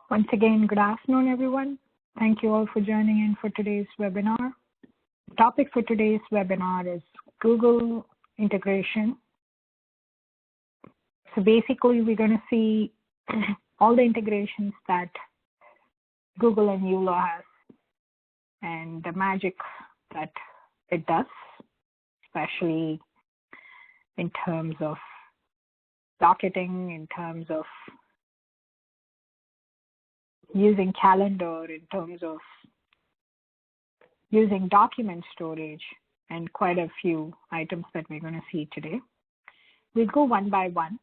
Once again, good afternoon, everyone. Thank you all for joining in for today's webinar. The topic for today's webinar is Google integration. So basically, we're going to see all the integrations that Google and uLaw has and the magic that it does, especially in terms of docketing, in terms of using calendar, in terms of using document storage, and quite a few items that we're going to see today. We'll go one by one,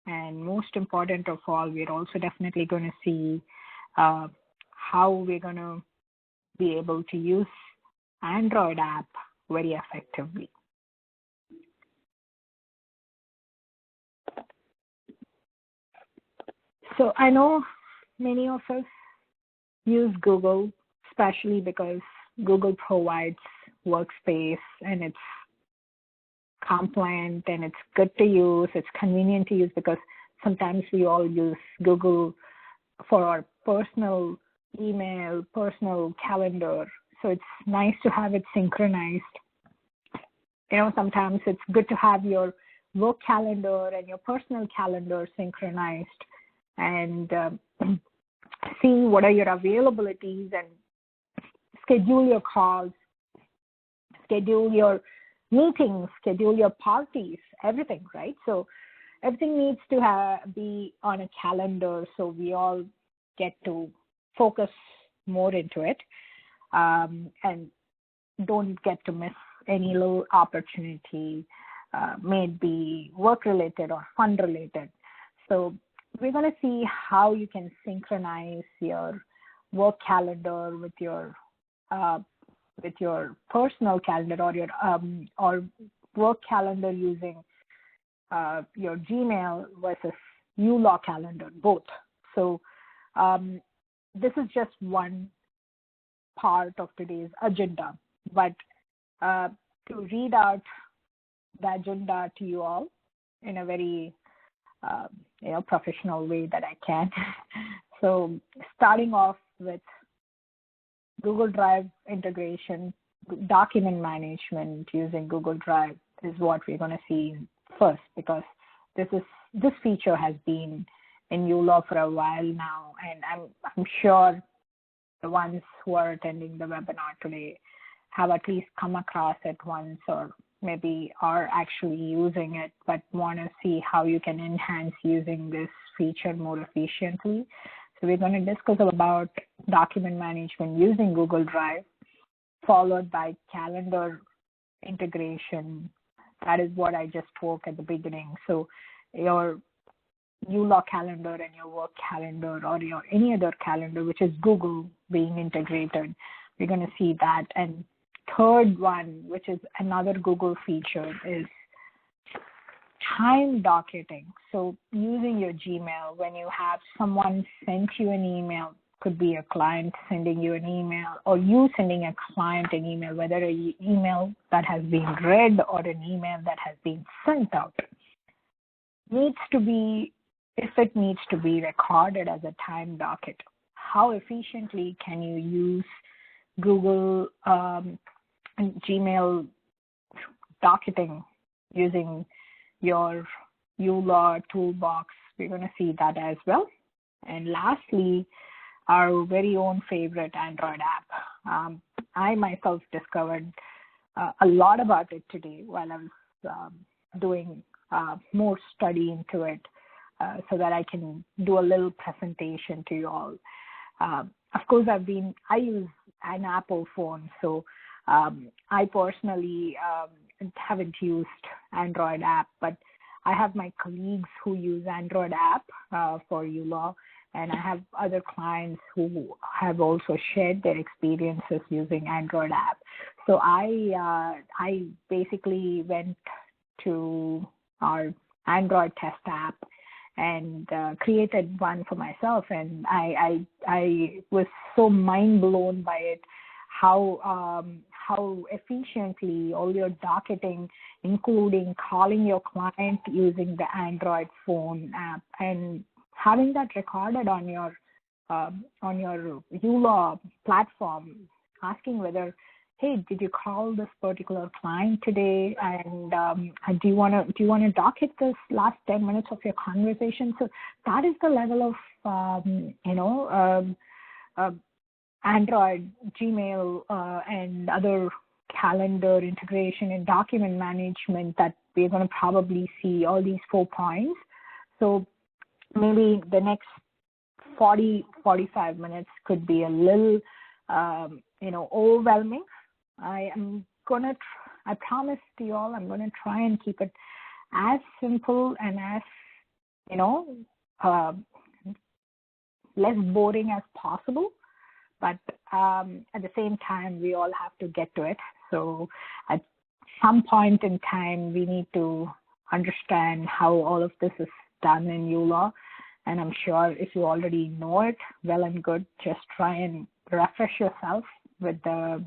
and most important of all, we're also definitely going to see how we're going to be able to use Android app very effectively. So I know many of us use Google, especially because Google provides workspace and it's compliant and it's good to use, it's convenient to use because sometimes we all use Google for our personal email, personal calendar. So it's nice to have it synchronized. You know, sometimes it's good to have your work calendar and your personal calendar synchronized and see what are your availabilities and schedule your calls, schedule your meetings, schedule your parties, everything, right? So everything needs to be on a calendar so we all get to focus more into it and don't get to miss any little opportunity, may it be work-related or fun-related. So we're going to see how you can synchronize your work calendar with your personal calendar or your or work calendar using your Gmail versus uLaw calendar, both. So this is just one part of today's agenda, but to read out the agenda to you all in a very professional way that I can. So starting off with Google Drive integration, document management using Google Drive is what we're going to see first, because this feature has been in uLaw for a while now, and I'm sure the ones who are attending the webinar today have at least come across it once or maybe are actually using it, but want to see how you can enhance using this feature more efficiently. So we're going to discuss about document management using Google Drive, followed by calendar integration. That is what I just spoke at the beginning. So your uLaw calendar and your work calendar or your any other calendar, which is Google being integrated, we're going to see that. And third one, which is another Google feature, is time docketing. So using your Gmail, when you have someone sent you an email, could be a client sending you an email or you sending a client an email, whether an email that has been read or an email that has been sent out, needs to be, if it needs to be recorded as a time docket, how efficiently can you use Google Gmail docketing using your uLaw toolbox? We're going to see that as well. And lastly, our very own favorite Android app. I myself discovered a lot about it today while I was doing more study into it so that I can do a little presentation to you all. Of course, I use an Apple phone, so I personally haven't used Android app, but I have my colleagues who use Android app for uLaw, and I have other clients who have also shared their experiences using Android app. So I basically went to our Android test app and created one for myself, and I was so mind blown by it, how efficiently all your docketing, including calling your client using the Android phone app and having that recorded on your on your uLaw platform, asking whether, hey, did you call this particular client today? And do you want to docket this last 10 minutes of your conversation? So that is the level of Android, Gmail, and other calendar integration and document management that we're going to probably see all these 4 points. So maybe the next 45 minutes could be a little, overwhelming. I promise to you all, I'm going to try and keep it as simple and as, less boring as possible. But at the same time, we all have to get to it. So at some point in time, we need to understand how all of this is done in uLaw. And I'm sure if you already know it, well and good, just try and refresh yourself with the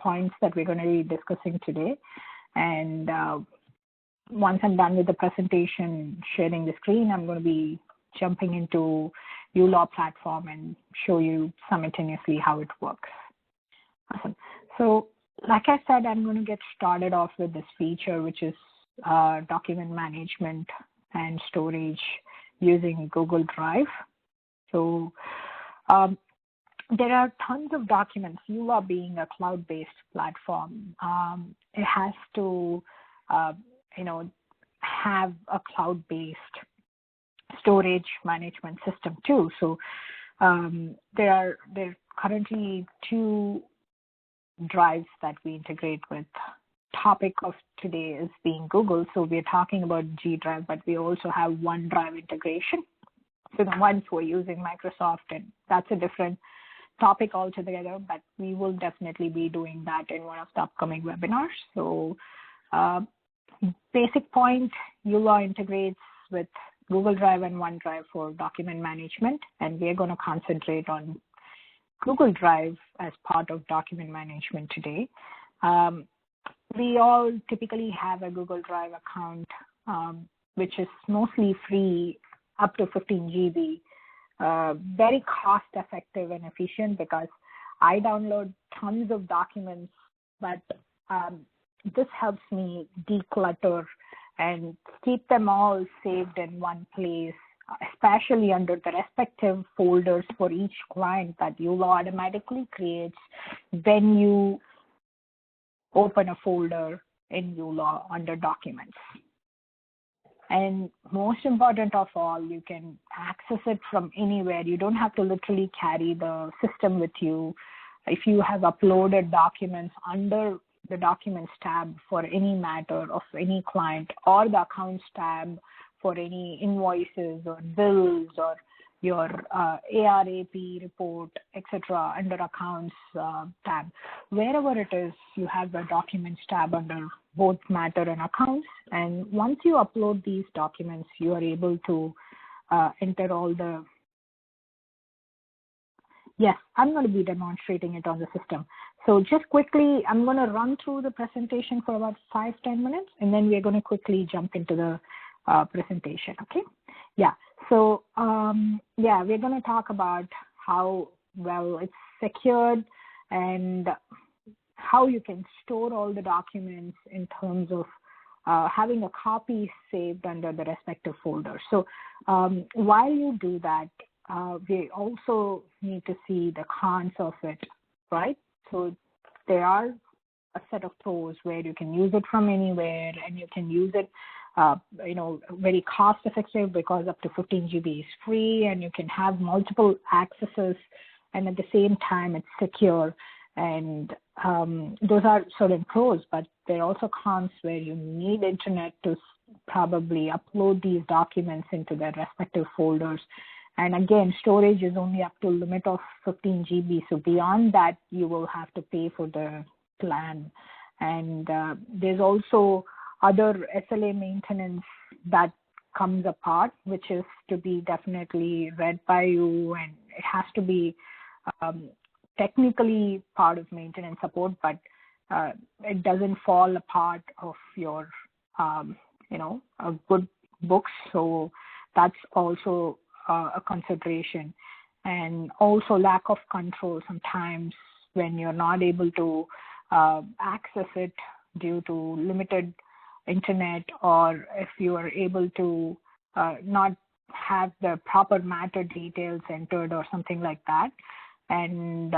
points that we're going to be discussing today. And once I'm done with the presentation, sharing the screen, I'm going to be jumping into uLaw platform and show you simultaneously how it works. Awesome. So like I said, I'm going to get started off with this feature, which is document management and storage using Google Drive. So there are tons of documents. uLaw being a cloud-based platform, it has to, have a cloud-based storage management system too. So there are currently 2 drives that we integrate with. Topic of today is being Google, so we're talking about G Drive, but we also have OneDrive integration. So the ones who are using Microsoft, and that's a different topic altogether, but we will definitely be doing that in one of the upcoming webinars. So basic point, uLaw integrates with Google Drive and OneDrive for document management, and we're going to concentrate on Google Drive as part of document management today. We all typically have a Google Drive account, which is mostly free, up to 15 GB, very cost effective and efficient because I download tons of documents, but this helps me declutter and keep them all saved in one place, especially under the respective folders for each client that uLaw automatically creates when you open a folder in uLaw under documents. And most important of all, you can access it from anywhere. You don't have to literally carry the system with you. If you have uploaded documents under the Documents tab for any matter of any client, or the Accounts tab for any invoices or bills or your ARAP report, etc., under Accounts tab. Wherever it is, you have the Documents tab under both Matter and Accounts. And once you upload these documents, you are able to enter all the... Yes, I'm going to be demonstrating it on the system. So just quickly, I'm going to run through the presentation for about 5-10 minutes, and then we're going to quickly jump into the presentation, okay? Yeah, so we're going to talk about how well it's secured and how you can store all the documents in terms of having a copy saved under the respective folders. So while you do that, we also need to see the cons of it, right? So there are a set of pros where you can use it from anywhere, and you can use it, very cost effective because up to 15 GB is free, and you can have multiple accesses, and at the same time it's secure. And those are certain pros, but there are also cons where you need internet to probably upload these documents into their respective folders. And again, storage is only up to a limit of 15 GB. So beyond that, you will have to pay for the plan. And there's also other SLA maintenance that comes apart, which is to be definitely read by you, and it has to be technically part of maintenance support, but it doesn't fall apart of your, a good books. So that's also a consideration. and also lack of control sometimes when you're not able to access it due to limited internet, or if you are able to not have the proper matter details entered or something like that. And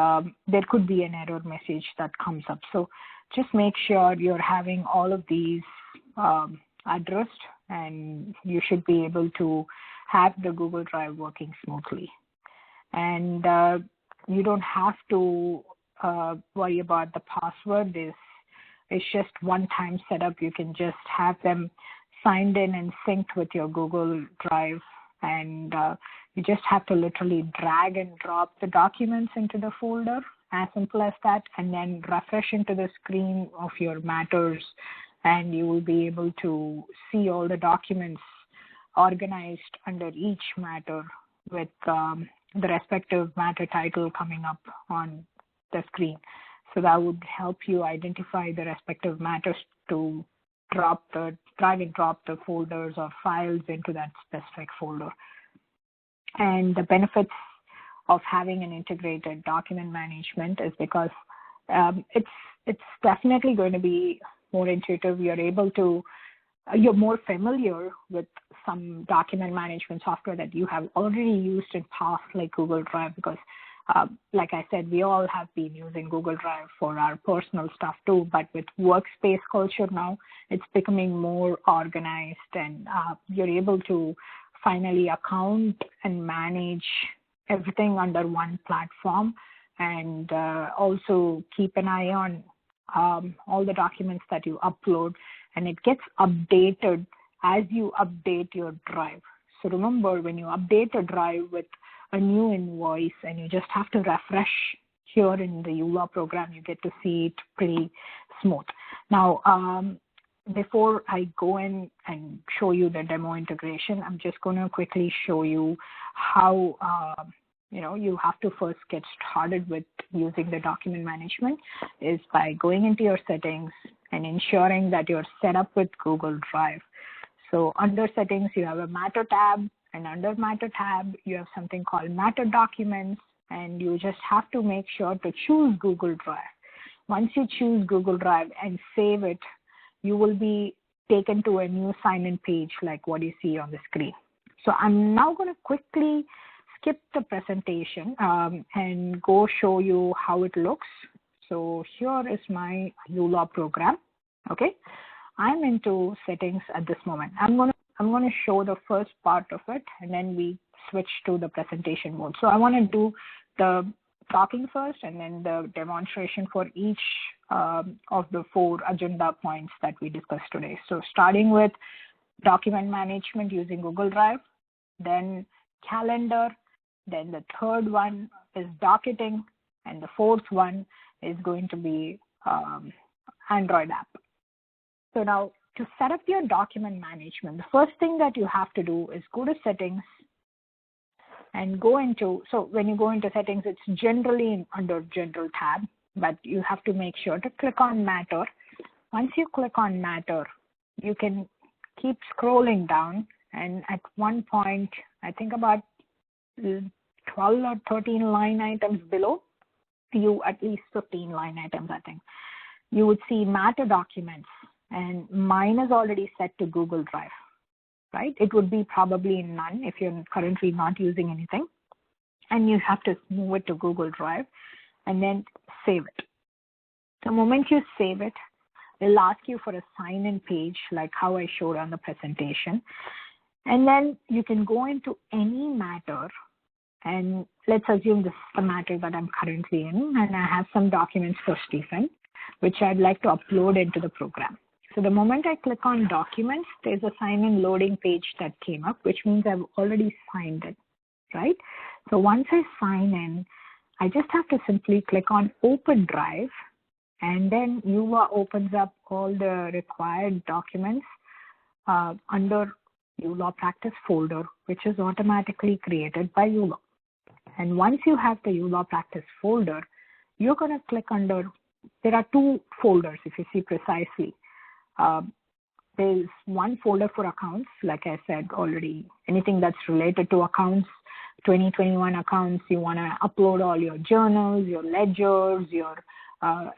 there could be an error message that comes up. So just make sure you're having all of these addressed, and you should be able to have the Google Drive working smoothly. And you don't have to worry about the password. It's just one-time setup. You can just have them signed in and synced with your Google Drive, and you just have to literally drag and drop the documents into the folder, as simple as that, and then refresh into the screen of your matters, and you will be able to see all the documents organized under each matter with the respective matter title coming up on the screen. So that would help you identify the respective matters to drag and drop the folders or files into that specific folder. And the benefits of having an integrated document management is because it's definitely going to be more intuitive. You're more familiar with some document management software that you have already used in past, like Google Drive, because like I said, we all have been using Google Drive for our personal stuff too, but with workspace culture now, it's becoming more organized, and you're able to finally account and manage everything under one platform, and also keep an eye on all the documents that you upload, and it gets updated as you update your drive. So remember, when you update a drive with a new invoice and you just have to refresh here in the uLaw program, you get to see it pretty smooth. Now, before I go in and show you the demo integration, I'm just going to quickly show you how you have to first get started with using the document management is by going into your settings and ensuring that you're set up with Google Drive. So under settings, you have a matter tab, and under matter tab, you have something called matter documents, and you just have to make sure to choose Google Drive. Once you choose Google Drive and save it, you will be taken to a new sign-in page like what you see on the screen. So I'm now going to quickly skip the presentation and go show you how it looks. So here is my uLaw program. Okay, I'm into settings at this moment. I'm going to show the first part of it, and then we switch to the presentation mode. So I want to do the talking first, and then the demonstration for each of the 4 agenda points that we discussed today. So starting with document management using Google Drive, then calendar, then the third one is docketing, and the fourth one is going to be Android app. So now, to set up your document management, the first thing that you have to do is go to settings and go into, so when you go into settings, it's generally under general tab, but you have to make sure to click on matter. Once you click on matter, you can keep scrolling down, and at one point, I think about 12 or 13 line items below, at least 15 line items, I think, you would see matter documents, and mine is already set to Google Drive, right? It would be probably none if you're currently not using anything, and you have to move it to Google Drive and then save it. The moment you save it, it'll ask you for a sign-in page like how I showed on the presentation, and then you can go into any matter, and let's assume this is the matter that I'm currently in, and I have some documents for Stephen, which I'd like to upload into the program. So the moment I click on documents, there's a sign-in loading page that came up, which means I've already signed in, right? So once I sign in, I just have to simply click on Open Drive, and then uLaw opens up all the required documents under uLawPractice folder, which is automatically created by uLaw. And once you have the uLawPractice folder, you're going to click under, there are 2 folders if you see precisely. There's one folder for accounts, like I said already, anything that's related to accounts, 2021 accounts, you want to upload all your journals, your ledgers, your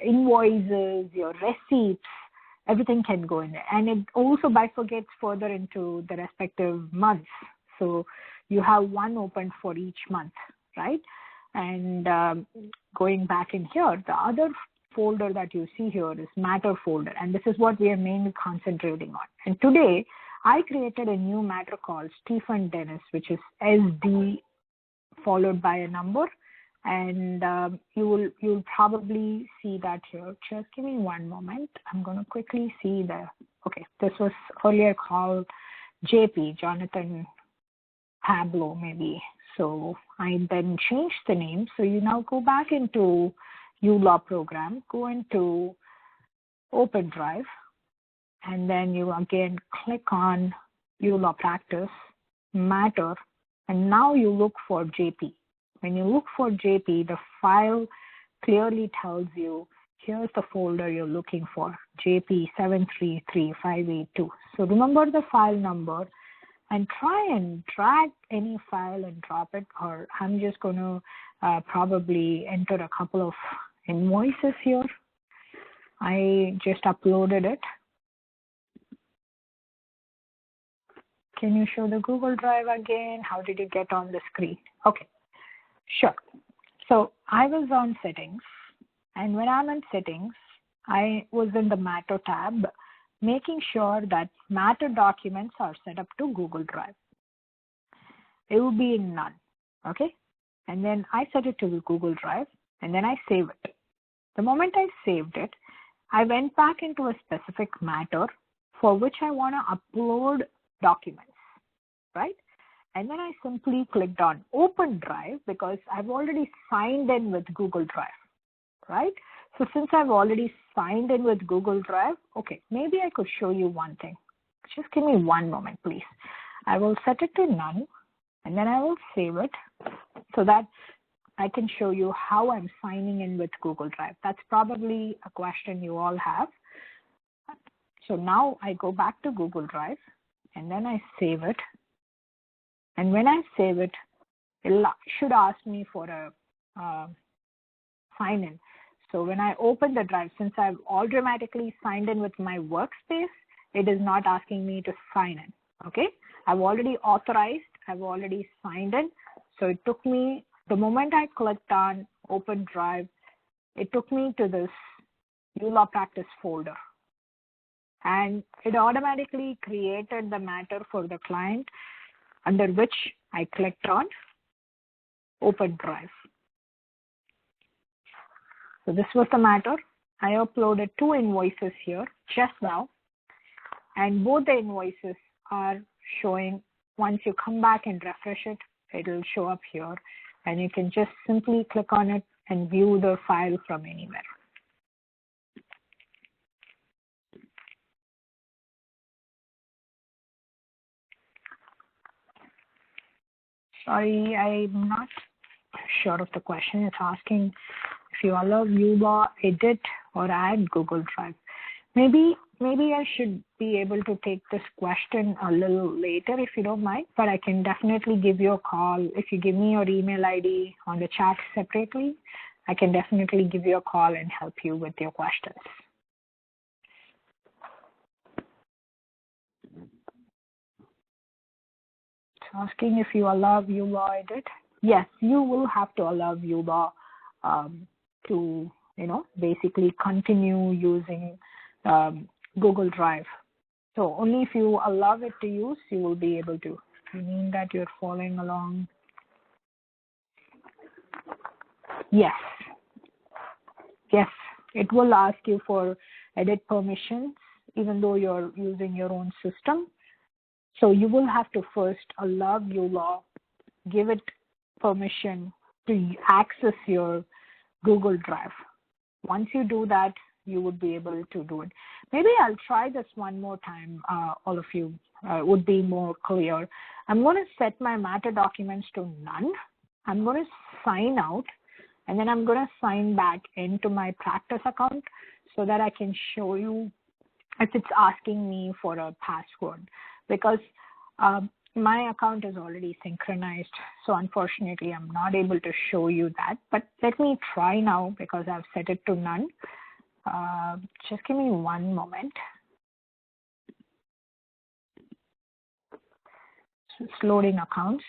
invoices, your receipts, everything can go in there. And it also bifurcates further into the respective months. So you have one open for each month, right? And going back in here, the other folder that you see here is matter folder. And this is what we are mainly concentrating on. And today, I created a new matter called Stephen Dennis, which is SD followed by a number. And you'll probably see that here. Just give me one moment. I'm going to quickly see okay, this was earlier called JP, Jonathan Pablo maybe. So I then changed the name. So you now go back into uLaw program, go into Open Drive, and then you again click on uLawPractice, Matter, and now you look for JP. When you look for JP, the file clearly tells you, here's the folder you're looking for, JP733582. So remember the file number and try and drag any file and drop it, or I'm just going to probably enter a couple of invoices here. I just uploaded it. Can you show the Google Drive again? How did you get on the screen? Okay, sure. So I was on settings, and when I'm in settings, I was in the Matter tab, making sure that Matter documents are set up to Google Drive. It will be in none, okay? And then I set it to Google Drive, and then I save it. The moment I saved it, I went back into a specific matter for which I want to upload documents, right? And then I simply clicked on Open Drive because I've already signed in with Google Drive, right? So since I've already signed in with Google Drive, okay, maybe I could show you one thing. Just give me one moment, please. I will set it to none, and then I will save it so that I can show you how I'm signing in with Google Drive. That's probably a question you all have. So now I go back to Google Drive, and then I save it. And when I save it, it should ask me for a sign in. So when I open the drive, since I've automatically signed in with my workspace, it is not asking me to sign in, okay? I've already authorized, I've already signed in. So it took me, the moment I clicked on Open Drive, it took me to this uLawPractice folder. And it automatically created the matter for the client under which I clicked on Open Drive. So this was the matter. I uploaded 2 invoices here just now, and both the invoices are showing. Once you come back and refresh it, it will show up here, and you can just simply click on it and view the file from anywhere. Sorry, I'm not sure of the question. It's asking if you allow uLaw edit or add Google Drive. Maybe I should be able to take this question a little later if you don't mind, but I can definitely give you a call. If you give me your email ID on the chat separately, I can definitely give you a call and help you with your questions. Asking if you allow uLaw edit. Yes, you will have to allow uLaw to, basically continue using Google Drive. So only if you allow it to use, you will be able to. You mean that you're following along? Yes. Yes, it will ask you for edit permissions, even though you're using your own system. So you will have to first allow uLaw, give it permission to access your Google Drive. Once you do that, you would be able to do it. Maybe I'll try this one more time, all of you would be more clear. I'm going to set my matter documents to none. I'm going to sign out, and then I'm going to sign back into my practice account so that I can show you if it's asking me for a password. Because My account is already synchronized, so unfortunately I'm not able to show you that, but let me try now because I've set it to none. Just give me one moment. So it's loading accounts.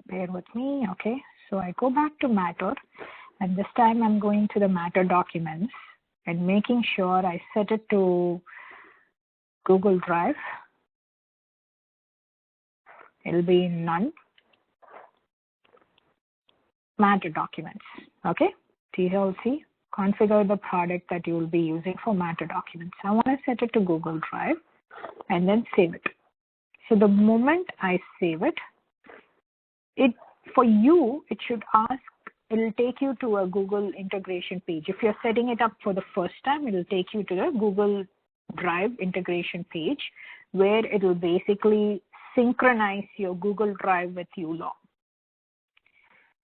Bear with me. Okay, so I go back to Matter, and this time I'm going to the Matter documents and making sure I set it to Google Drive. It'll be in none. Matter documents. Okay, TLC. Configure the product that you will be using for Matter documents. I want to set it to Google Drive and then save it. So the moment I save it, for you, it should ask, it'll take you to a Google integration page. If you're setting it up for the first time, it'll take you to the Google Drive integration page where it'll basically synchronize your Google Drive with uLaw.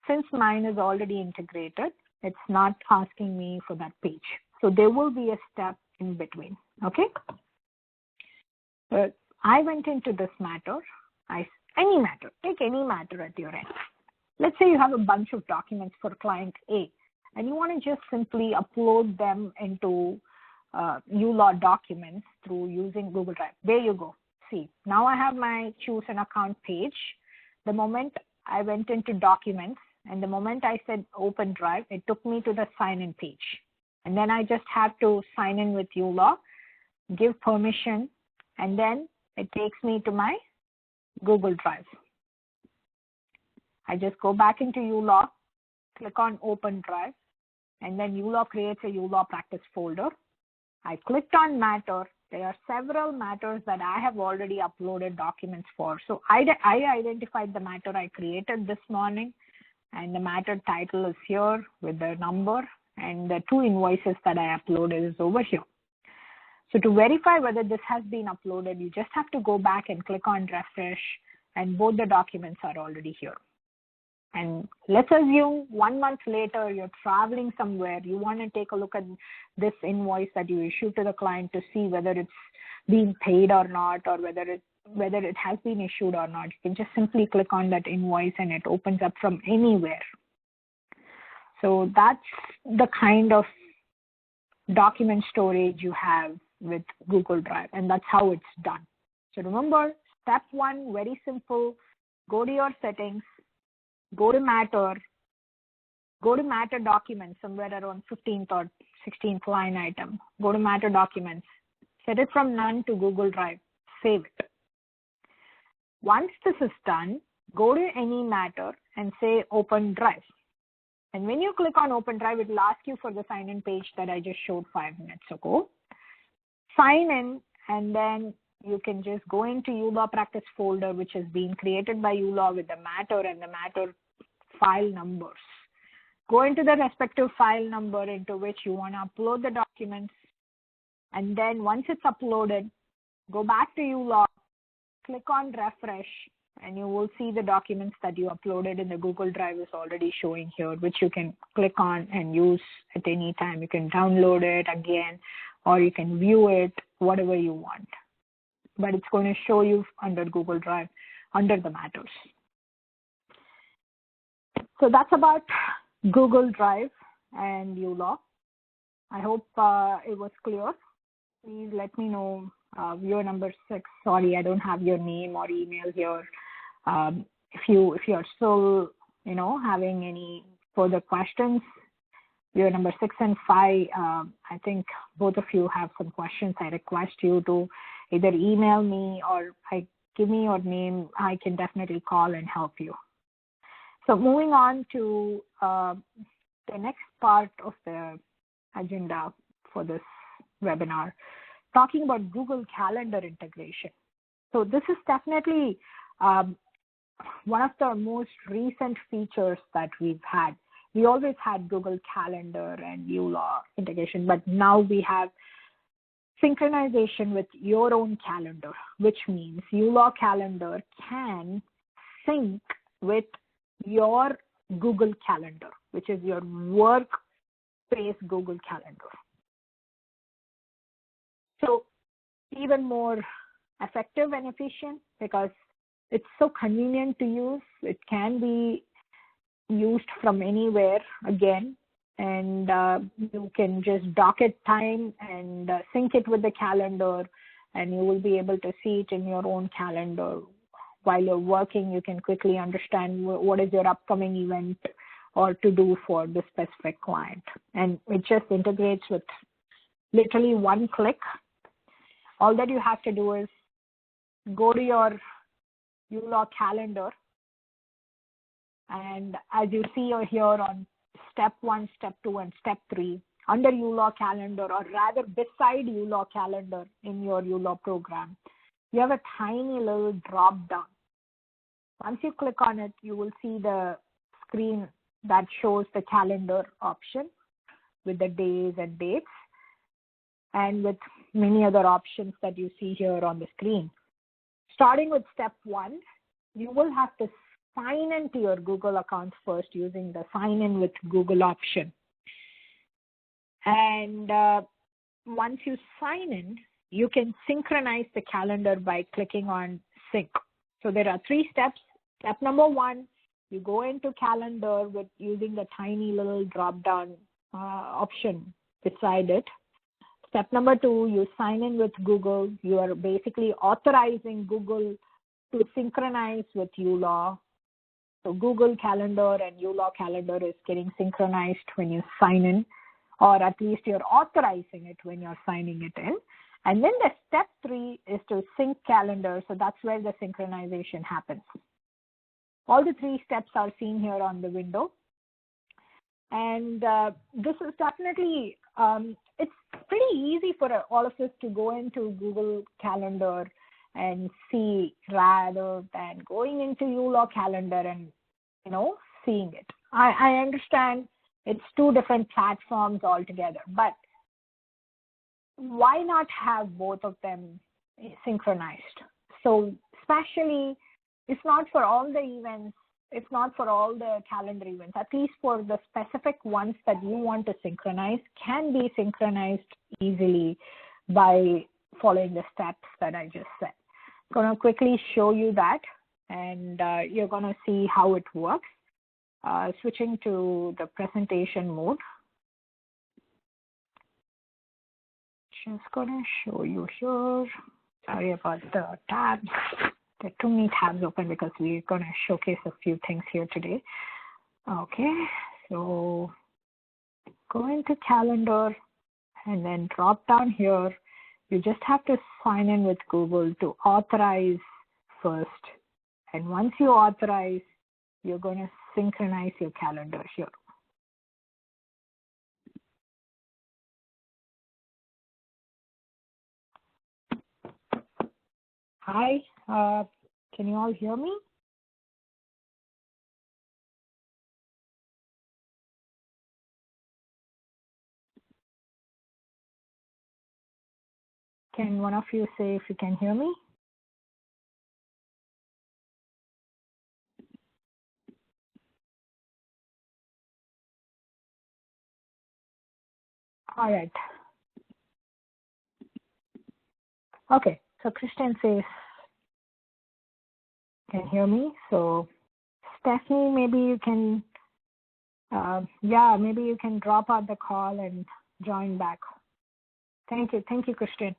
Since mine is already integrated, it's not asking me for that page. So there will be a step in between, okay? I went into this Matter. Any matter, take any matter at your end. Let's say you have a bunch of documents for client A, and you want to just simply upload them into uLaw documents through using Google Drive. There you go. See, now I have my choose an account page. The moment I went into documents and the moment I said open Drive, it took me to the sign in page. And then I just have to sign in with uLaw, give permission, and then it takes me to my Google Drive. I just go back into uLaw, click on Open Drive, and then uLaw creates a uLawPractice folder. I clicked on Matter. There are several matters that I have already uploaded documents for. So I identified the matter I created this morning, and the matter title is here with the number, and the 2 invoices that I uploaded is over here. So to verify whether this has been uploaded, you just have to go back and click on refresh, and both the documents are already here. And let's assume 1 month later, you're traveling somewhere, you want to take a look at this invoice that you issued to the client to see whether it's being paid or not, or whether it has been issued or not. You can just simply click on that invoice and it opens up from anywhere. So that's the kind of document storage you have with Google Drive, and that's how it's done. So remember, step 1, very simple. Go to your settings, go to Matter documents, somewhere around 15th or 16th line item. Go to Matter documents, set it from none to Google Drive, save it. Once this is done, go to any matter and say Open Drive. And when you click on Open Drive, it will ask you for the sign in page that I just showed 5 minutes ago. Sign in, and then you can just go into uLawPractice folder, which has been created by uLaw with the matter and the matter file numbers. Go into the respective file number into which you want to upload the documents. And then once it's uploaded, go back to uLaw, click on refresh, and you will see the documents that you uploaded in the Google Drive is already showing here, which you can click on and use at any time. You can download it again, or you can view it, whatever you want. But it's going to show you under Google Drive, under the matters. So that's about Google Drive and uLaw. I hope it was clear. Please let me know. Viewer number 6, sorry, I don't have your name or email here. If you're still, having any further questions, viewer number 6 and 5, I think both of you have some questions. I request you to either email me or give me your name. I can definitely call and help you. So moving on to the next part of the agenda for this webinar, talking about Google Calendar integration. So this is definitely one of the most recent features that we've had. We always had Google Calendar and uLaw integration, but now we have synchronization with your own calendar, which means uLaw Calendar can sync with your Google Calendar, which is your workspace Google Calendar. So even more effective and efficient, because it's so convenient to use. It can be used from anywhere again, and you can just docket time and sync it with the calendar, and you will be able to see it in your own calendar. While you're working, you can quickly understand what is your upcoming event or to do for the specific client. And it just integrates with literally one click. All that you have to do is go to your uLaw calendar, and as you see here on step 1, step 2, and step 3, under uLaw calendar, or rather beside uLaw calendar in your uLaw program, you have a tiny little drop down. Once you click on it, you will see the screen that shows the calendar option with the days and dates, and with many other options that you see here on the screen. Starting with step 1, you will have to sign into your Google account first using the sign in with Google option. And once you sign in, you can synchronize the calendar by clicking on sync. So there are 3 steps. Step number 1, you go into calendar with using the tiny little drop down option beside it. Step number 2, you sign in with Google. You are basically authorizing Google to synchronize with uLaw. So Google Calendar and uLaw Calendar is getting synchronized when you sign in, or at least you're authorizing it when you're signing it in. And then the step 3 is to sync calendar. So that's where the synchronization happens. All the 3 steps are seen here on the window. And this is definitely, it's pretty easy for all of us to go into Google Calendar and see, rather than going into uLaw calendar and, seeing it. I understand it's 2 different platforms altogether, but why not have both of them synchronized? So especially, if not for all the events, if not for all the calendar events, at least for the specific ones that you want to synchronize, can be synchronized easily by following the steps that I just said. I'm going to quickly show you that, and you're going to see how it works. Switching to the presentation mode. Just going to show you here. Sorry about the tabs. There are too many tabs open because we're going to showcase a few things here today. Okay, so go into calendar and then drop down here. You just have to sign in with Google to authorize first. And once you authorize, you're going to synchronize your calendar here. Hi, can you all hear me? Can one of you say if you can hear me? All right. Okay, so Christian says, can hear me. So Stephanie, maybe you can, maybe you can drop out the call and join back. Thank you, Christian.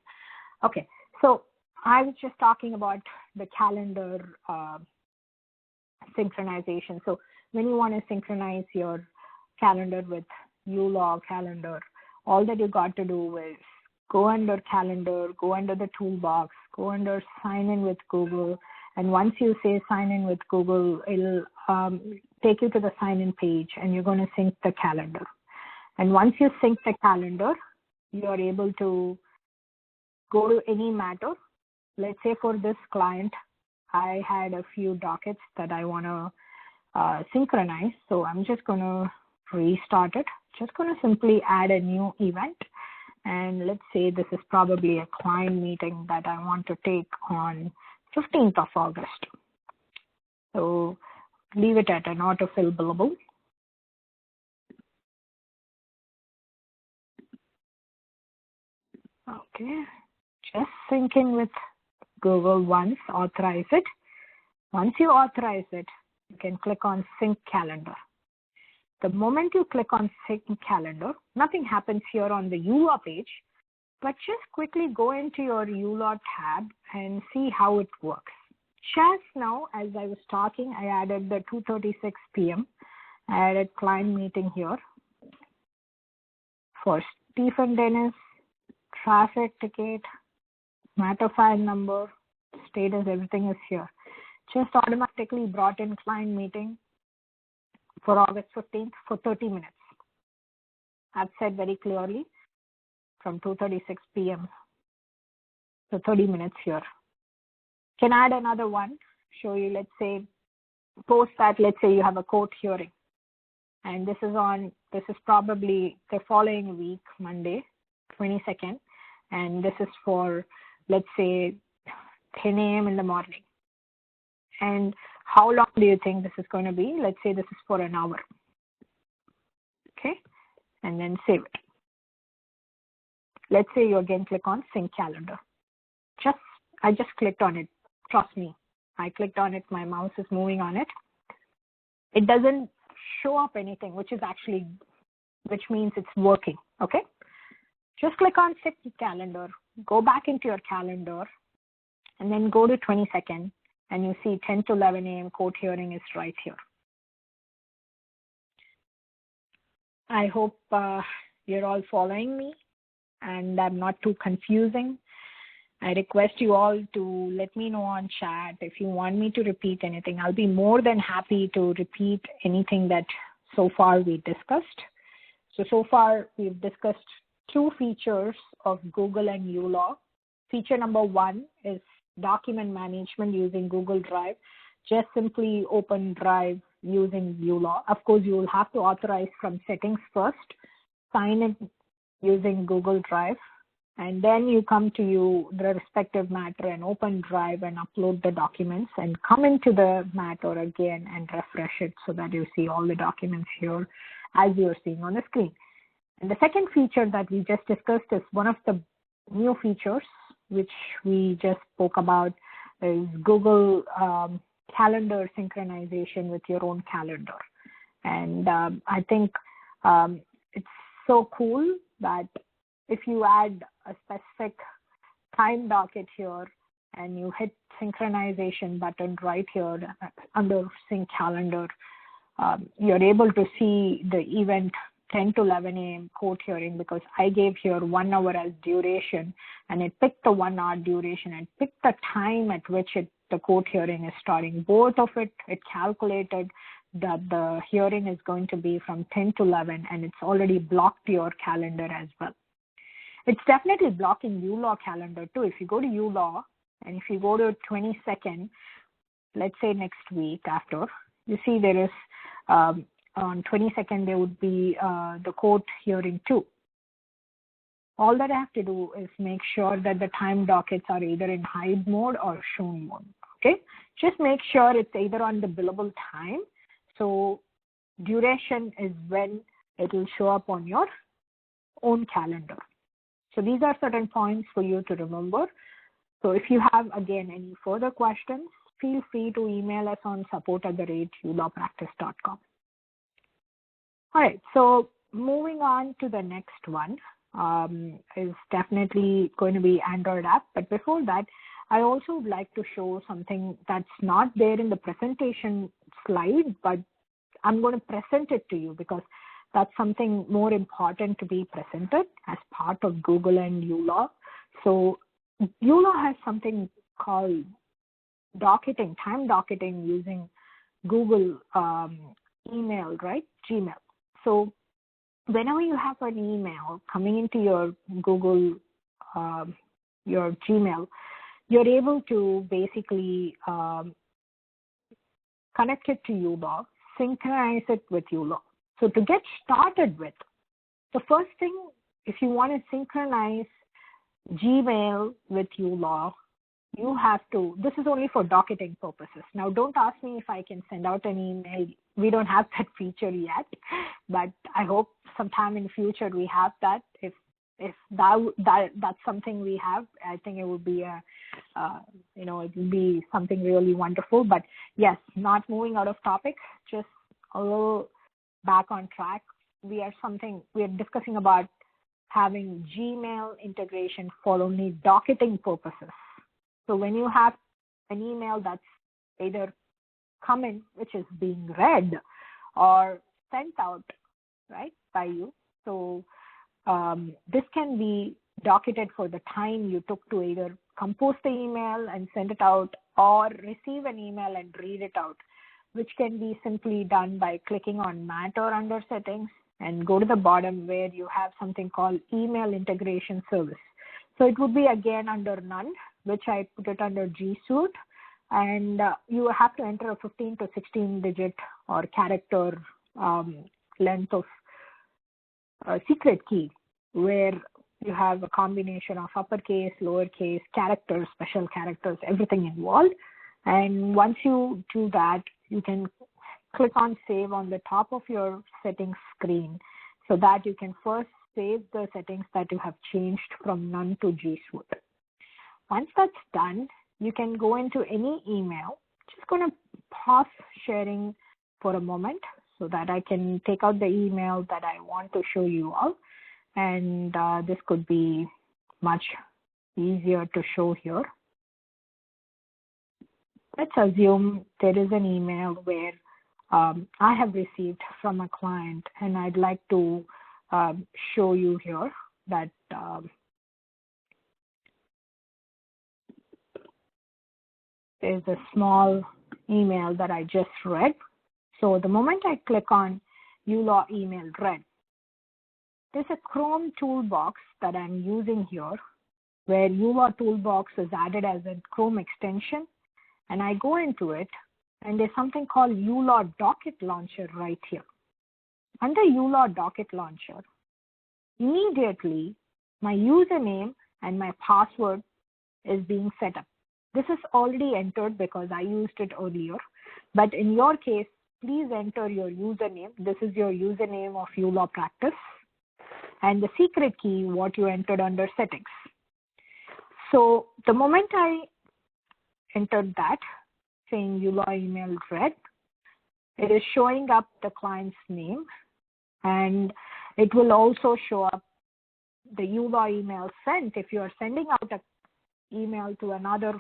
Okay, so I was just talking about the calendar synchronization. So when you want to synchronize your calendar with uLaw calendar, all that you got to do is go under calendar, go under the toolbox, go under sign in with Google. And once you say sign in with Google, it'll take you to the sign in page, and you're going to sync the calendar. And once you sync the calendar, you're able to go to any matter. Let's say for this client, I had a few dockets that I want to synchronize. So I'm just going to restart it. Just going to simply add a new event. And let's say this is probably a client meeting that I want to take on 15th of August. So leave it at an autofill billable. Okay, just sync in with Google once, authorize it. Once you authorize it, you can click on Sync Calendar. The moment you click on Sync Calendar, nothing happens here on the uLaw page, but just quickly go into your uLaw tab and see how it works. Just now, as I was talking, I added the 2:36 p.m. I added client meeting here for Stephen Dennis, traffic ticket, matter file number, status, everything is here. Just automatically brought in client meeting for August 15th for 30 minutes. I've said very clearly from 2:36 p.m. to 30 minutes here. Can add another one, show you, let's say, post that, let's say you have a court hearing. And this is probably the following week, Monday, 22nd. And this is for, let's say, 10 a.m. in the morning. And how long do you think this is going to be? Let's say this is for an hour. Okay, and then save it. Let's say you again click on Sync Calendar. I just clicked on it. Trust me, I clicked on it. My mouse is moving on it. It doesn't show up anything, which means it's working. Okay, just click on Sync Calendar. Go back into your calendar, and then go to 22nd. And you see 10 to 11 a.m. court hearing is right here. I hope you're all following me and I'm not too confusing. I request you all to let me know on chat if you want me to repeat anything. I'll be more than happy to repeat anything that so far we discussed. So far we've discussed two features of Google and uLaw. Feature number one is document management using Google Drive. Just simply open Drive using uLaw. Of course, you will have to authorize from settings first, sign in using Google Drive, and then you come to the respective matter and open Drive and upload the documents and come into the matter again and refresh it so that you see all the documents here as you're seeing on the screen. And the second feature that we just discussed is one of the new features which we just spoke about is Google Calendar synchronization with your own calendar. And I think it's so cool that if you add a specific time docket here and you hit synchronization button right here under Sync Calendar, you're able to see the event 10 to 11 a.m. court hearing because I gave here 1 hour as duration and it picked the 1 hour duration and picked the time at which the court hearing is starting. Both of it calculated that the hearing is going to be from 10 to 11 and it's already blocked your calendar as well. It's definitely blocking uLaw calendar too. If you go to uLaw and if you go to 22nd, let's say next week after, you see there is on 22nd, there would be the court hearing too. All that I have to do is make sure that the time dockets are either in hide mode or shown mode. Okay, just make sure it's either on the billable time. So duration is when it will show up on your own calendar. So these are certain points for you to remember. So if you have, again, any further questions, feel free to email us on support@uLawPractice.com. All right, so moving on to the next one is definitely going to be Android app. But before that, I also would like to show something that's not there in the presentation slide, but I'm going to present it to you because that's something more important to be presented as part of Google and uLaw. So uLaw has something called docketing, time docketing using Google email, right? Gmail. So whenever you have an email coming into your Google, your Gmail, you're able to basically connect it to uLaw, synchronize it with uLaw. So to get started with, the first thing, if you want to synchronize Gmail with uLaw, you have to, this is only for docketing purposes. Now, don't ask me if I can send out an email. We don't have that feature yet, but I hope sometime in the future we have that. If if that's something we have, I think it would be it would be something really wonderful. But yes, not moving out of topic, just a little back on track. We are discussing about having Gmail integration for only docketing purposes. So when you have an email that's either come in, which is being read, or sent out, right, by you. So this can be docketed for the time you took to either compose the email and send it out, or receive an email and read it out, which can be simply done by clicking on Matter under Settings and go to the bottom where you have something called Email Integration Service. So it would be again under None, which I put it under G Suite, and you have to enter a 15 to 16 digit or character length of secret key, where you have a combination of uppercase, lowercase, characters, special characters, everything involved. And once you do that, you can click on Save on the top of your settings screen, so that you can first save the settings that you have changed from None to G Suite. Once that's done, you can go into any email. Just going to pause sharing for a moment so that I can take out the email that I want to show you all. And this could be much easier to show here. Let's assume there is an email where I have received from a client, and I'd like to show you here that there's a small email that I just read. So the moment I click on uLaw email read, there's a Chrome toolbox that I'm using here, where uLaw toolbox is added as a Chrome extension, and I go into it, and there's something called uLaw Docket Launcher right here. Under uLaw Docket Launcher, immediately my username and my password is being set up. This is already entered because I used it earlier, but in your case, please enter your username. This is your username of uLawPractice, and the secret key, what you entered under settings. So the moment I entered that, saying uLaw email read, it is showing up the client's name, and it will also show up the uLaw email sent. If you are sending out an email to another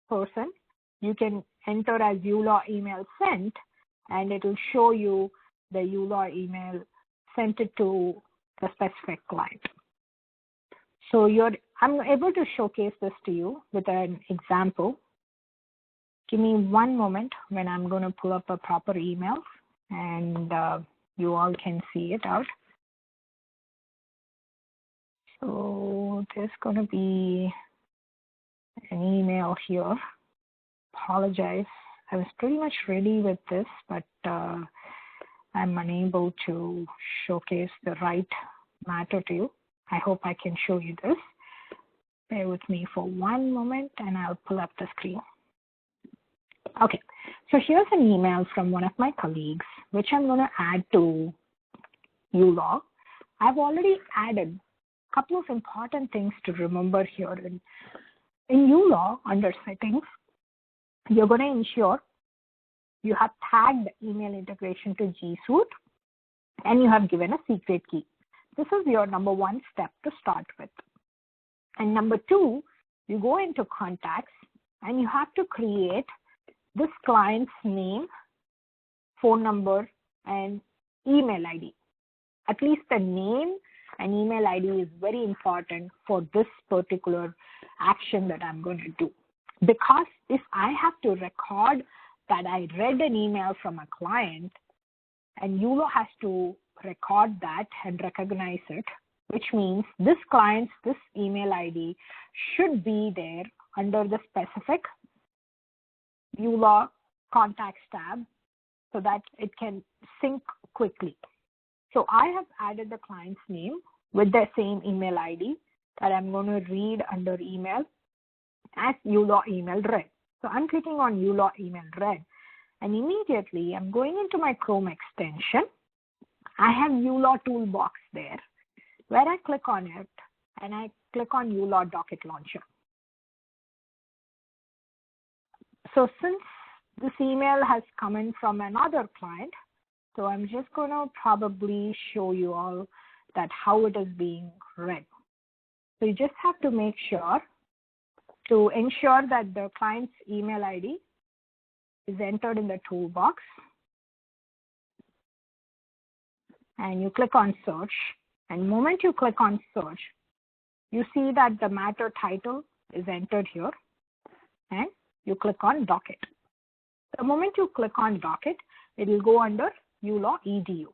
person, you can enter as uLaw email sent, and it will show you the uLaw email sent it to the specific client. So I'm able to showcase this to you with an example. Give me one moment when I'm going to pull up a proper email, and you all can see it out. So there's going to be an email here. Apologize. I was pretty much ready with this, but I'm unable to showcase the right matter to you. I hope I can show you this. Bear with me for one moment, and I'll pull up the screen. Okay, so here's an email from one of my colleagues, which I'm going to add to uLaw. I've already added a couple of important things to remember here. In uLaw, under settings, you're going to ensure you have tagged email integration to G Suite, and you have given a secret key. This is your number one step to start with. And number two, you go into contacts, and you have to create this client's name, phone number, and email ID. At least the name and email ID is very important for this particular action that I'm going to do. Because if I have to record that I read an email from a client, and uLaw has to record that and recognize it, which means this client's, this email ID should be there under the specific uLaw contacts tab so that it can sync quickly. So I have added the client's name with the same email ID that I'm going to read under email as uLaw email read. So I'm clicking on uLaw email read, and immediately I'm going into my Chrome extension. I have uLaw toolbox there. Where I click on it, and I click on uLaw Docket Launcher. So since this email has come in from another client, so I'm just going to probably show you all that how it is being read. So you just have to make sure to ensure that the client's email ID is entered in the toolbox. And you click on search. And the moment you click on search, you see that the matter title is entered here. And you click on docket. The moment you click on docket, it will go under uLaw EDU.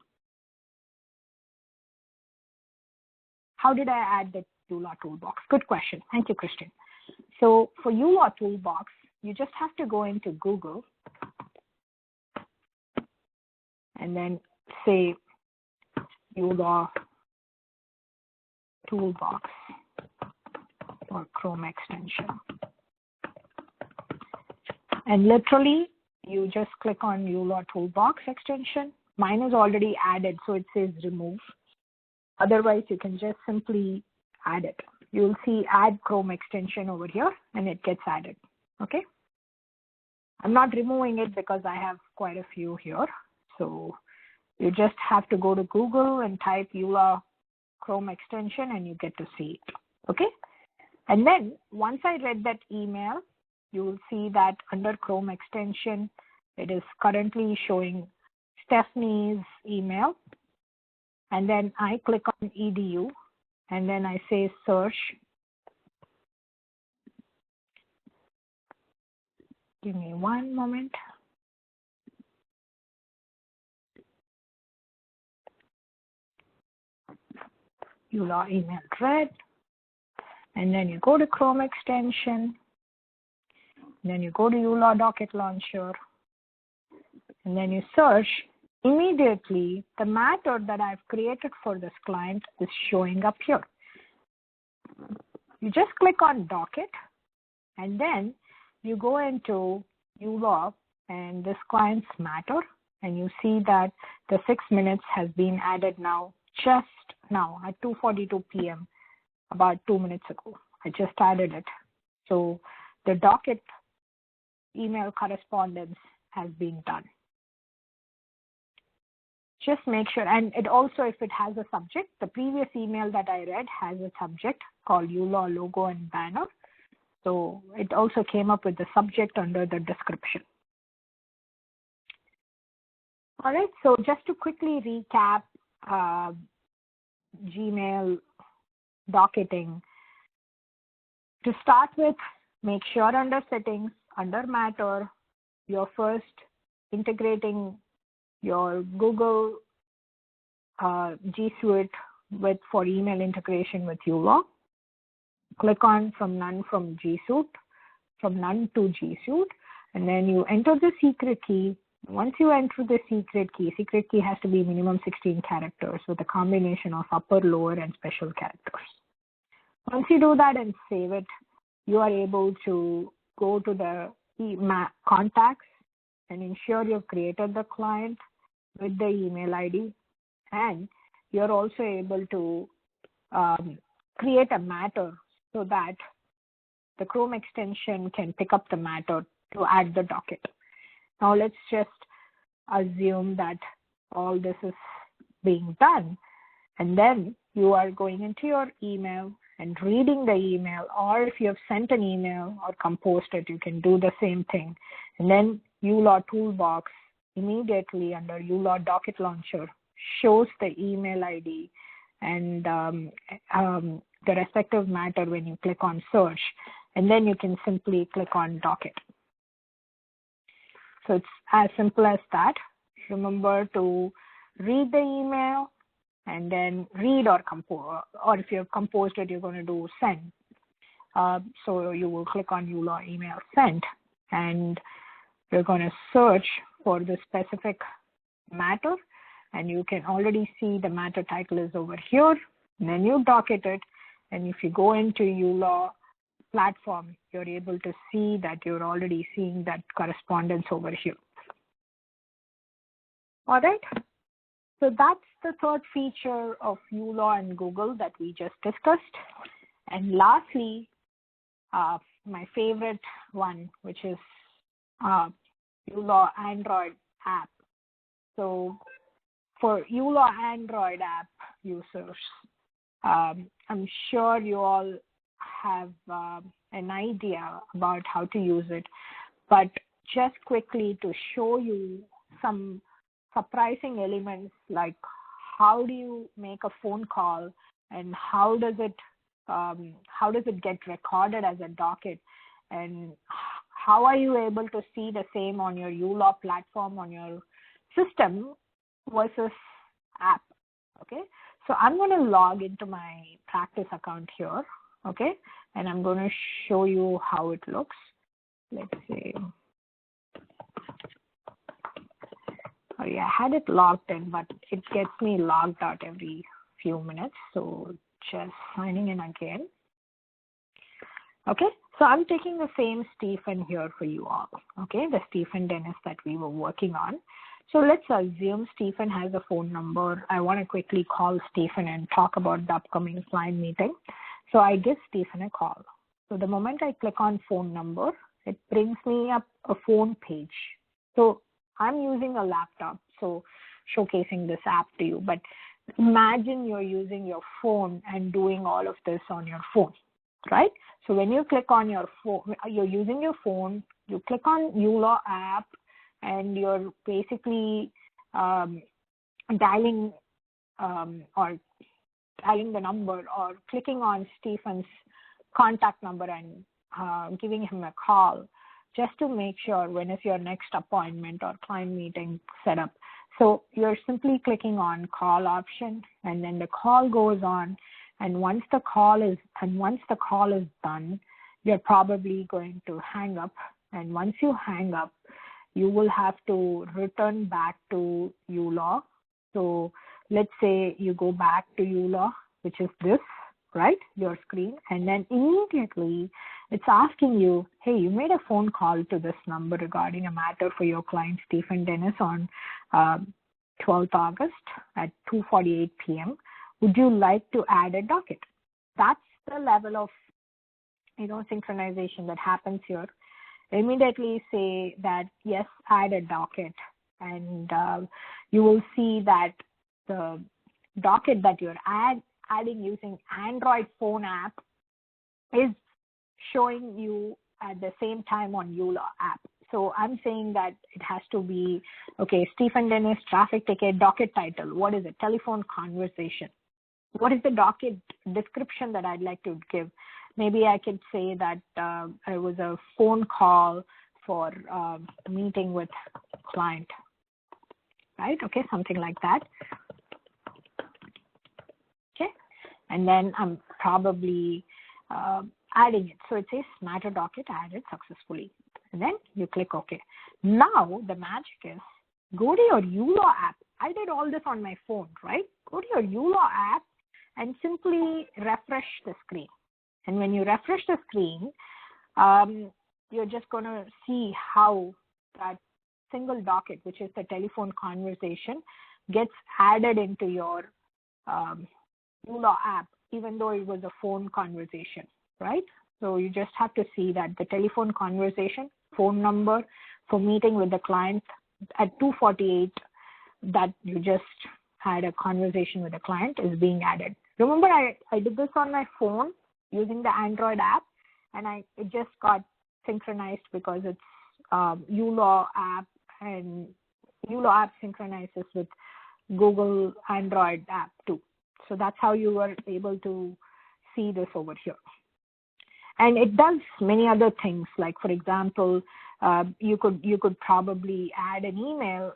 How did I add the uLaw toolbox? Good question. Thank you, Christian. So for uLaw toolbox, you just have to go into Google and then say uLaw toolbox or Chrome extension. And literally, you just click on uLaw toolbox extension. Mine is already added, so it says remove. Otherwise, you can just simply add it. You'll see add Chrome extension over here, and it gets added. Okay. I'm not removing it because I have quite a few here. So you just have to go to Google and type uLaw Chrome extension, and you get to see it. Okay. And then once I read that email, you will see that under Chrome extension, it is currently showing Stephanie's email. And then I click on EDU, and then I say search. Give me one moment. uLaw email read. And then you go to Chrome extension. And then you go to uLaw Docket Launcher. And then you search. Immediately, the matter that I've created for this client is showing up here. You just click on docket, and then you go into uLaw and this client's matter, and you see that the 6 minutes has been added now, just now at 2:42 p.m., about 2 minutes ago. I just added it. So the docket email correspondence has been done. Just make sure, and it also, if it has a subject, the previous email that I read has a subject called uLaw logo and banner. So it also came up with the subject under the description. All right, so just to quickly recap Gmail docketing. To start with, make sure under settings, under matter, you're first integrating your Google G Suite for email integration with uLaw. Click on from none from G Suite, from none to G Suite, and then you enter the secret key. Once you enter the secret key has to be minimum 16 characters with a combination of upper, lower, and special characters. Once you do that and save it, you are able to go to the contacts and ensure you've created the client with the email ID, and you're also able to create a matter so that the Chrome extension can pick up the matter to add the docket. Now let's just assume that all this is being done, and then you are going into your email and reading the email, or if you have sent an email or composed it, you can do the same thing. And then uLaw toolbox immediately under uLaw Docket Launcher shows the email ID and the respective matter when you click on search, and then you can simply click on docket. So it's as simple as that. Remember to read the email and then read or compose, or if you have composed it, you're going to do send. So you will click on uLaw email sent, and you're going to search for the specific matter, and you can already see the matter title is over here. And then you docket it, and if you go into uLaw platform, you're able to see that you're already seeing that correspondence over here. All right. So that's the third feature of uLaw and Google that we just discussed. And lastly, my favorite one, which is uLaw Android app. So for uLaw Android app users, I'm sure you all have an idea about how to use it, but just quickly to show you some surprising elements, like how do you make a phone call and how does it get recorded as a docket, and how are you able to see the same on your uLaw platform on your system versus app. Okay, so I'm going to log into my practice account here. Okay, and I'm going to show you how it looks. Let's see. Sorry, I had it logged in, but it gets me logged out every few minutes. So just signing in again. Okay, so I'm taking the same Stephen here for you all. Okay, the Stephen Dennis that we were working on. So let's assume Stephen has a phone number. I want to quickly call Stephen and talk about the upcoming client meeting. So I give Stephen a call. So the moment I click on phone number, it brings me up a phone page. So I'm using a laptop, so showcasing this app to you. But imagine you're using your phone and doing all of this on your phone, right? So when you click on your phone, you're using your phone, you click on uLaw app, and you're basically dialing or dialing the number or clicking on Stephen's contact number and giving him a call just to make sure when is your next appointment or client meeting set up. So you're simply clicking on call option, and then the call goes on. And once the call is done, you're probably going to hang up. And once you hang up, you will have to return back to uLaw. So let's say you go back to uLaw, which is this, right, your screen, and then immediately it's asking you, hey, you made a phone call to this number regarding a matter for your client, Stephen Dennis, on 12th August at 2:48 p.m. Would you like to add a docket? That's the level of, synchronization that happens here. Immediately say that, yes, add a docket, and you will see that the docket that you're adding using Android phone app is showing you at the same time on uLaw app. So I'm saying that it has to be, okay, Stephen Dennis traffic ticket docket title. What is it? Telephone conversation. What is the docket description that I'd like to give? Maybe I could say that it was a phone call for a meeting with client, right? Okay, something like that. Okay, and then I'm probably adding it. So it says matter docket added successfully. And then you click OK. Now the magic is go to your uLaw app. I did all this on my phone, right? Go to your uLaw app and simply refresh the screen. And when you refresh the screen, you're just going to see how that single docket, which is the telephone conversation, gets added into your uLaw app, even though it was a phone conversation, right? So you just have to see that the telephone conversation, phone number for meeting with the client at 2:48 that you just had a conversation with the client is being added. Remember, I did this on my phone using the Android app, and it just got synchronized because it's uLaw app, and uLaw app synchronizes with Google Android app too. So that's how you were able to see this over here. And it does many other things, like, for example, you could probably add an email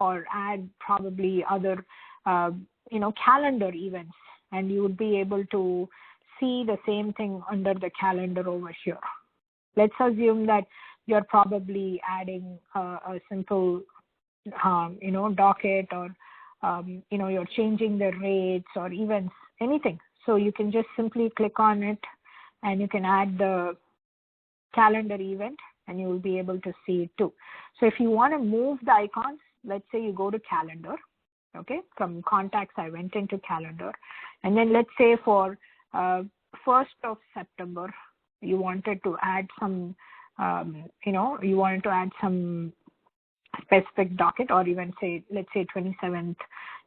or add probably other, calendar events, and you would be able to see the same thing under the calendar over here. Let's assume that you're probably adding a simple, docket, or, you're changing the rates or events, anything. So you can just simply click on it, and you can add the calendar event, and you will be able to see it too. So if you want to move the icons, let's say you go to calendar, okay, from contacts, I went into calendar, and then let's say for 1st of September, you wanted to add some, you wanted to add some specific docket, or even say, let's say 27th,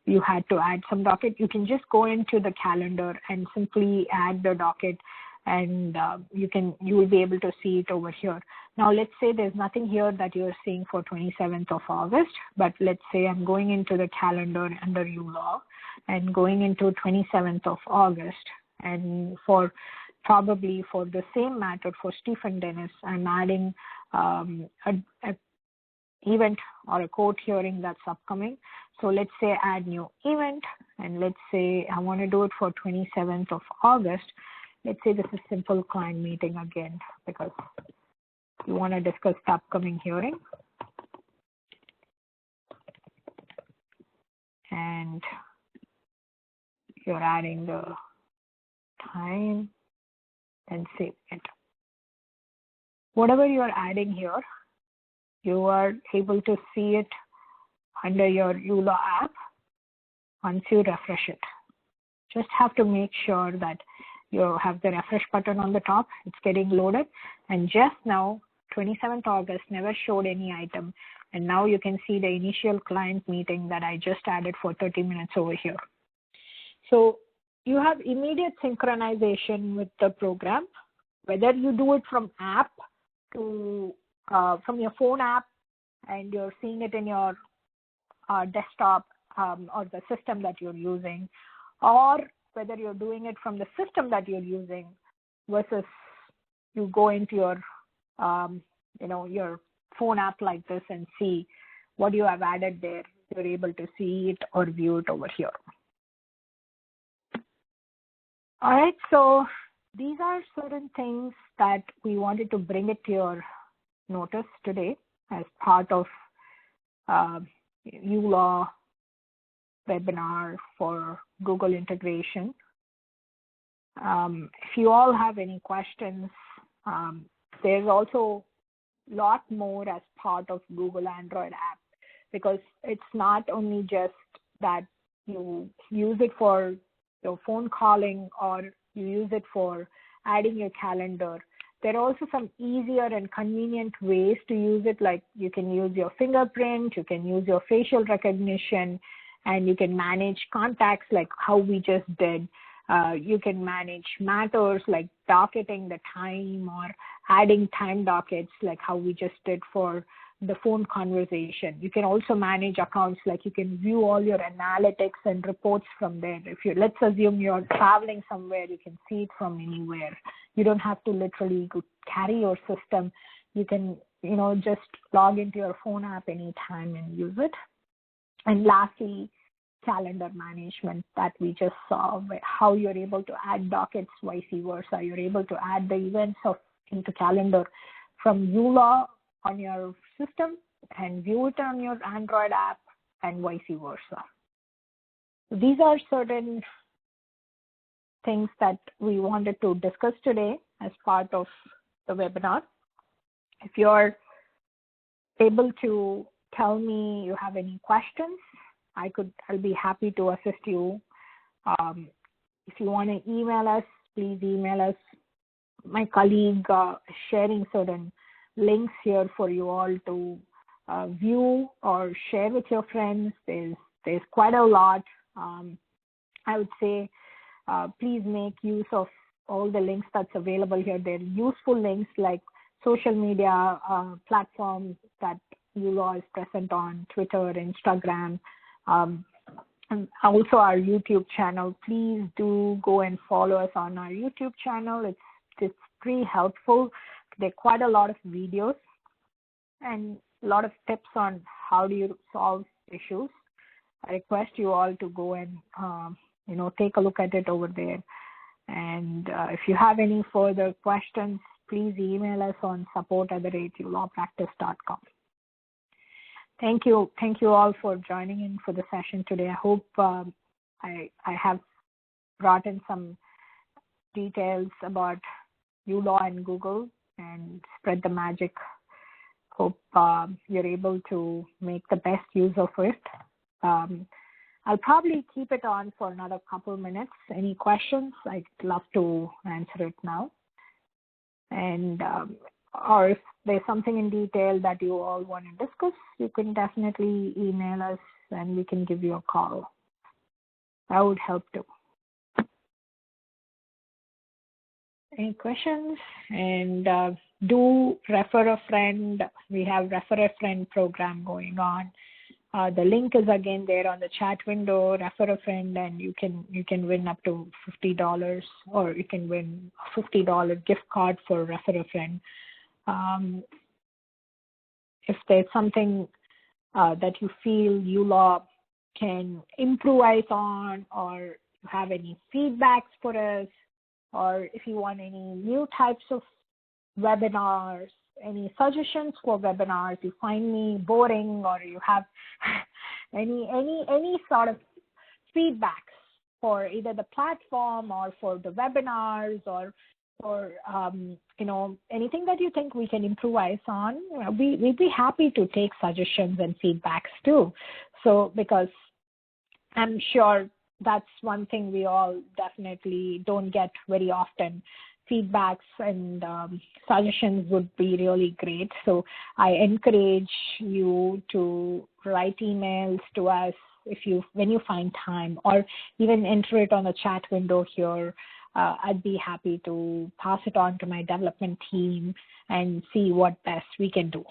you had to add some docket, you can just go into the calendar and simply add the docket, and you will be able to see it over here. Now, let's say there's nothing here that you're seeing for 27th of August, but let's say I'm going into the calendar under uLaw and going into 27th of August, and probably for the same matter for Stephen Dennis, I'm adding a event or a court hearing that's upcoming. So let's say add new event, and let's say I want to do it for 27th of August. Let's say this is simple client meeting again, because you want to discuss the upcoming hearing. And you're adding the time and save it. Whatever you're adding here, you are able to see it under your uLaw app once you refresh it. Just have to make sure that you have the refresh button on the top. It's getting loaded. And just now, 27th August never showed any item. And now you can see the initial client meeting that I just added for 30 minutes over here. So you have immediate synchronization with the program, whether you do it from app to from your phone app and you're seeing it in your desktop or the system that you're using, or whether you're doing it from the system that you're using versus you go into your your phone app like this and see what you have added there. You're able to see it or view it over here. All right, so these are certain things that we wanted to bring it to your notice today as part of uLaw webinar for Google integration. If you all have any questions, there's also a lot more as part of Google Android app, because it's not only just that you use it for your phone calling or you use it for adding your calendar. There are also some easier and convenient ways to use it, like you can use your fingerprint, you can use your facial recognition, and you can manage contacts like how we just did. You can manage matters like docketing the time or adding time dockets like how we just did for the phone conversation. You can also manage accounts, like you can view all your analytics and reports from there. Let's assume you're traveling somewhere, you can see it from anywhere. You don't have to literally go carry your system. You can, just log into your phone app anytime and use it. And lastly, calendar management that we just saw, how you're able to add dockets, vice versa. You're able to add the events into calendar from uLaw on your system and view it on your Android app and vice versa. These are certain things that we wanted to discuss today as part of the webinar. If you're able to tell me you have any questions, I'll be happy to assist you. If you want to email us, please email us. My colleague sharing certain links here for you all to view or share with your friends. There's quite a lot. I would say please make use of all the links that's available here. They're useful links like social media platforms that uLaw is present on, Twitter, Instagram, and also our YouTube channel. Please do go and follow us on our YouTube channel. It's pretty helpful. There are quite a lot of videos and a lot of tips on how do you solve issues. I request you all to go and take a look at it over there. And if you have any further questions, please email us on support@uLawPractice.com. Thank you all for joining in for the session today. I hope I have brought in some details about uLaw and Google and spread the magic. Hope you're able to make the best use of it. I'll probably keep it on for another couple minutes. Any questions? I'd love to answer it now. And or if there's something in detail that you all want to discuss, you can definitely email us and we can give you a call. That would help too. Any questions? And do refer a friend. We have refer a friend program going on. The link is again there on the chat window. Refer a friend, and you can win up to $50, or you can win a $50 gift card for refer a friend. If there's something that you feel uLaw can improvise on, or you have any feedbacks for us, or if you want any new types of webinars, any suggestions for webinars, you find me boring, or you have any sort of feedbacks for either the platform or for the webinars, or anything that you think we can improvise on, we'd be happy to take suggestions and feedbacks too. So because I'm sure that's one thing we all definitely don't get very often. Feedbacks and suggestions would be really great. So I encourage you to write emails to us when you find time, or even enter it on the chat window here. I'd be happy to pass it on to my development team and see what best we can do.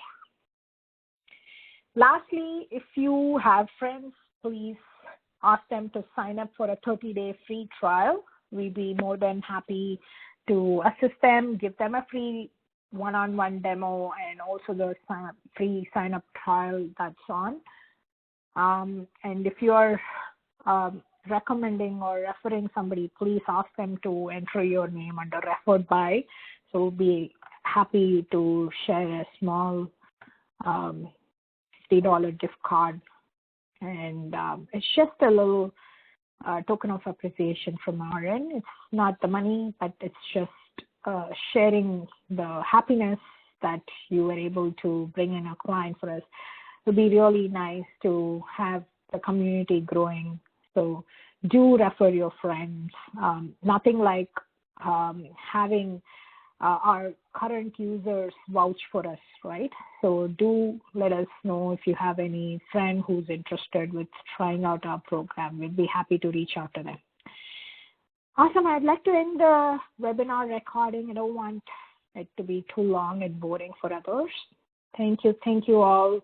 Lastly, if you have friends, please ask them to sign up for a 30-day free trial. We'd be more than happy to assist them, give them a free one-on-one demo, and also the free sign-up trial that's on. And if you're recommending or referring somebody, please ask them to enter your name under referred by. So we'll be happy to share a small $50 gift card. And it's just a little token of appreciation from our end. It's not the money, but it's just sharing the happiness that you were able to bring in a client for us. It would be really nice to have the community growing. So do refer your friends. Nothing like having our current users vouch for us, right? So do let us know if you have any friend who's interested with trying out our program. We'd be happy to reach out to them. Awesome. I'd like to end the webinar recording. I don't want it to be too long and boring for others. Thank you. Thank you all